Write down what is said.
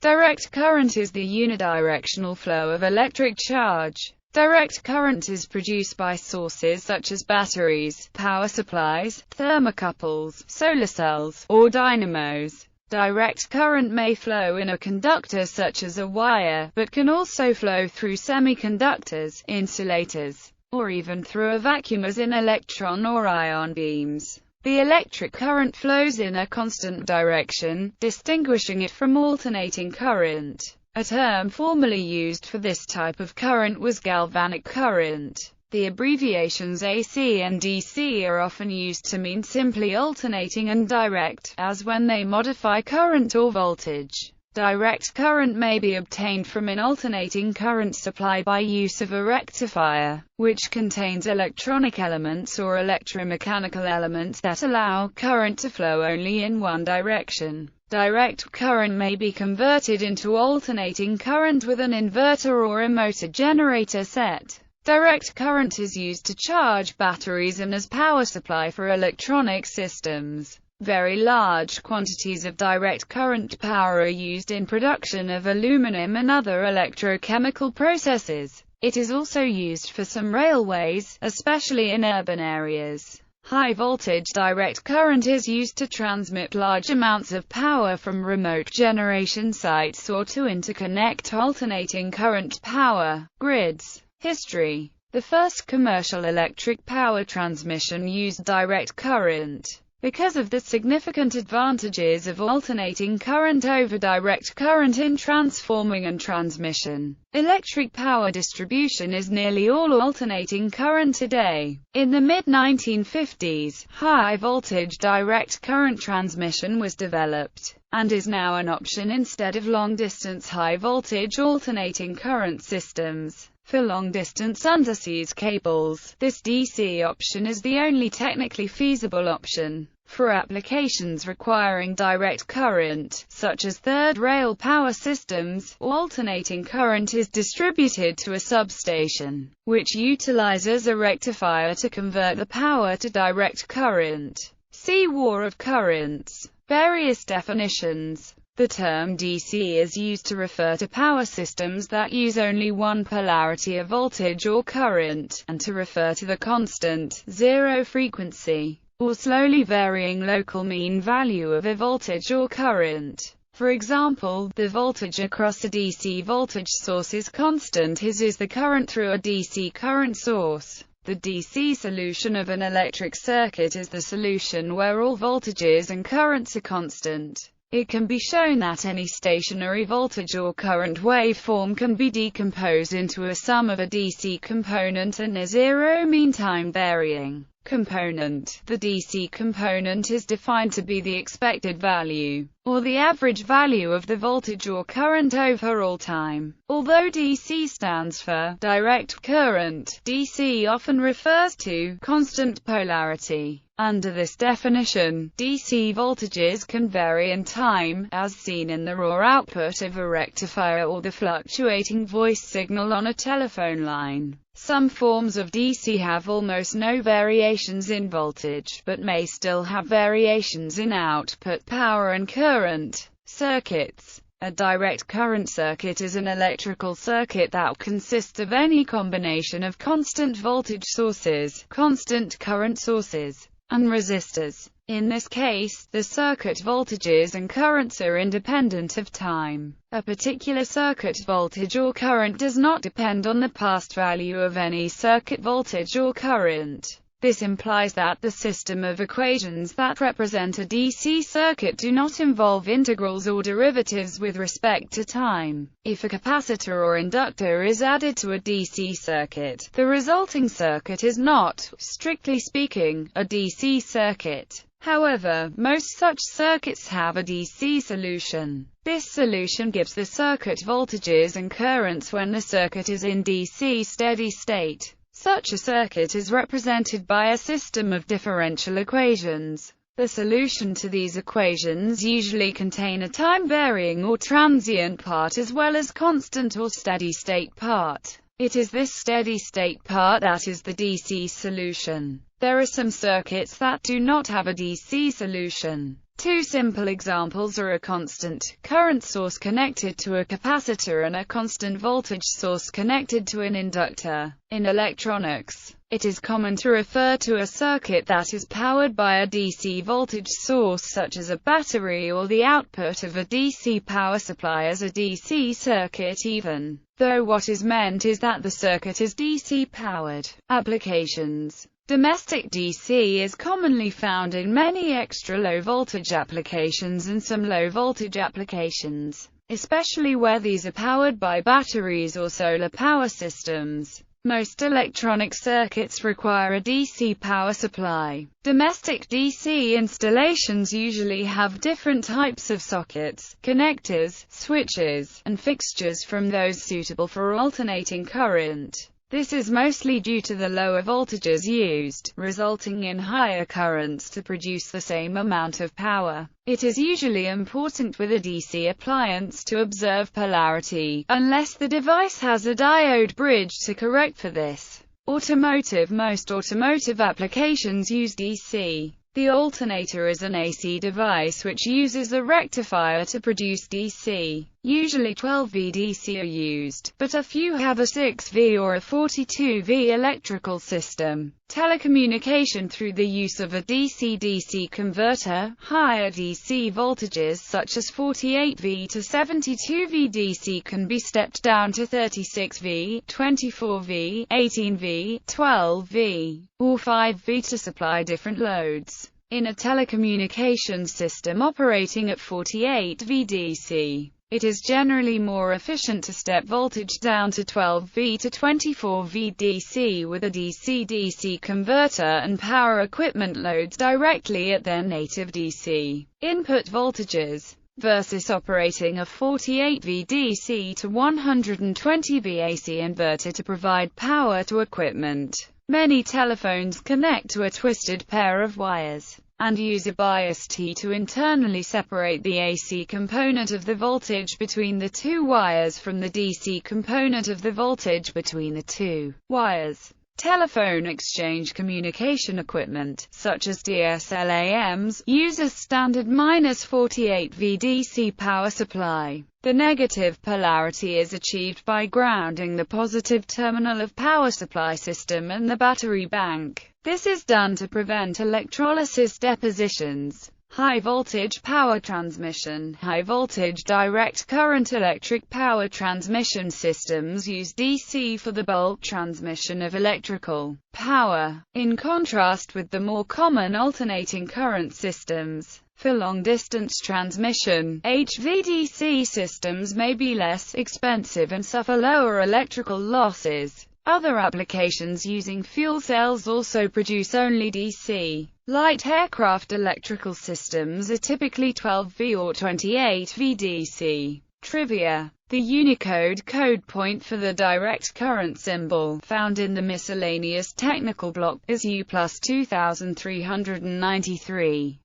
Direct current is the unidirectional flow of electric charge. Direct current is produced by sources such as batteries, power supplies, thermocouples, solar cells, or dynamos. Direct current may flow in a conductor such as a wire, but can also flow through semiconductors, insulators, or even through a vacuum as in electron or ion beams. The electric current flows in a constant direction, distinguishing it from alternating current. A term formerly used for this type of current was galvanic current. The abbreviations AC and DC are often used to mean simply alternating and direct, as when they modify current or voltage. Direct current may be obtained from an alternating current supply by use of a rectifier, which contains electronic elements or electromechanical elements that allow current to flow only in one direction. Direct current may be converted into alternating current with an inverter or a motor generator set. Direct current is used to charge batteries and as power supply for electronic systems. Very large quantities of direct current power are used in production of aluminum and other electrochemical processes. It is also used for some railways, especially in urban areas. High-voltage direct current is used to transmit large amounts of power from remote generation sites or to interconnect alternating current power grids. History. The first commercial electric power transmission used direct current. Because of the significant advantages of alternating current over direct current in transforming and transmission, electric power distribution is nearly all alternating current today. In the mid-1950s, high-voltage direct current transmission was developed, and is now an option instead of long-distance high-voltage alternating current systems. For long-distance underseas cables, this DC option is the only technically feasible option. For applications requiring direct current, such as third-rail power systems, alternating current is distributed to a substation, which utilizes a rectifier to convert the power to direct current. See War of Currents. Various definitions. The term DC is used to refer to power systems that use only one polarity of voltage or current, and to refer to the constant, zero frequency, or slowly varying local mean value of a voltage or current. For example, the voltage across a DC voltage source is constant, as is the current through a DC current source. The DC solution of an electric circuit is the solution where all voltages and currents are constant. It can be shown that any stationary voltage or current waveform can be decomposed into a sum of a DC component and a zero mean time varying component. The DC component is defined to be the expected value, or the average value of the voltage or current over all time. Although DC stands for direct current, DC often refers to constant polarity. Under this definition, DC voltages can vary in time, as seen in the raw output of a rectifier or the fluctuating voice signal on a telephone line. Some forms of DC have almost no variations in voltage, but may still have variations in output power and current. Circuits. A direct current circuit is an electrical circuit that consists of any combination of constant voltage sources, constant current sources, and resistors. In this case, the circuit voltages and currents are independent of time. A particular circuit voltage or current does not depend on the past value of any circuit voltage or current. This implies that the system of equations that represent a DC circuit do not involve integrals or derivatives with respect to time. If a capacitor or inductor is added to a DC circuit, the resulting circuit is not, strictly speaking, a DC circuit. However, most such circuits have a DC solution. This solution gives the circuit voltages and currents when the circuit is in DC steady state. Such a circuit is represented by a system of differential equations. The solution to these equations usually contain a time-varying or transient part as well as constant or steady-state part. It is this steady-state part that is the DC solution. There are some circuits that do not have a DC solution. Two simple examples are a constant current source connected to a capacitor and a constant voltage source connected to an inductor. In electronics, it is common to refer to a circuit that is powered by a DC voltage source such as a battery or the output of a DC power supply as a DC circuit, even though what is meant is that the circuit is DC powered. Applications. Domestic DC is commonly found in many extra-low voltage applications and some low-voltage applications, especially where these are powered by batteries or solar power systems. Most electronic circuits require a DC power supply. Domestic DC installations usually have different types of sockets, connectors, switches, and fixtures from those suitable for alternating current. This is mostly due to the lower voltages used, resulting in higher currents to produce the same amount of power. It is usually important with a DC appliance to observe polarity, unless the device has a diode bridge to correct for this. Most automotive applications use DC. The alternator is an AC device which uses a rectifier to produce DC. Usually 12V DC are used, but a few have a 6V or a 42V electrical system. Telecommunication through the use of a DC-DC converter. Higher DC voltages such as 48V to 72V DC can be stepped down to 36V, 24V, 18V, 12V, or 5V to supply different loads. In a telecommunication system operating at 48V DC, it is generally more efficient to step voltage down to 12V to 24V DC with a DC-DC converter and power equipment loads directly at their native DC input voltages, versus operating a 48V DC to 120V AC inverter to provide power to equipment. Many telephones connect to a twisted pair of wires, and use a bias T to internally separate the AC component of the voltage between the two wires from the DC component of the voltage between the two wires. Telephone exchange communication equipment, such as DSLAMs, uses standard -48V DC power supply. The negative polarity is achieved by grounding the positive terminal of power supply system and the battery bank. This is done to prevent electrolysis depositions. High-voltage power transmission. High-voltage direct current electric power transmission systems use DC for the bulk transmission of electrical power, in contrast with the more common alternating current systems. For long-distance transmission, HVDC systems may be less expensive and suffer lower electrical losses. Other applications using fuel cells also produce only DC. Light aircraft electrical systems are typically 12V or 28V DC. Trivia. The Unicode code point for the direct current symbol, found in the miscellaneous technical block, is U+2393.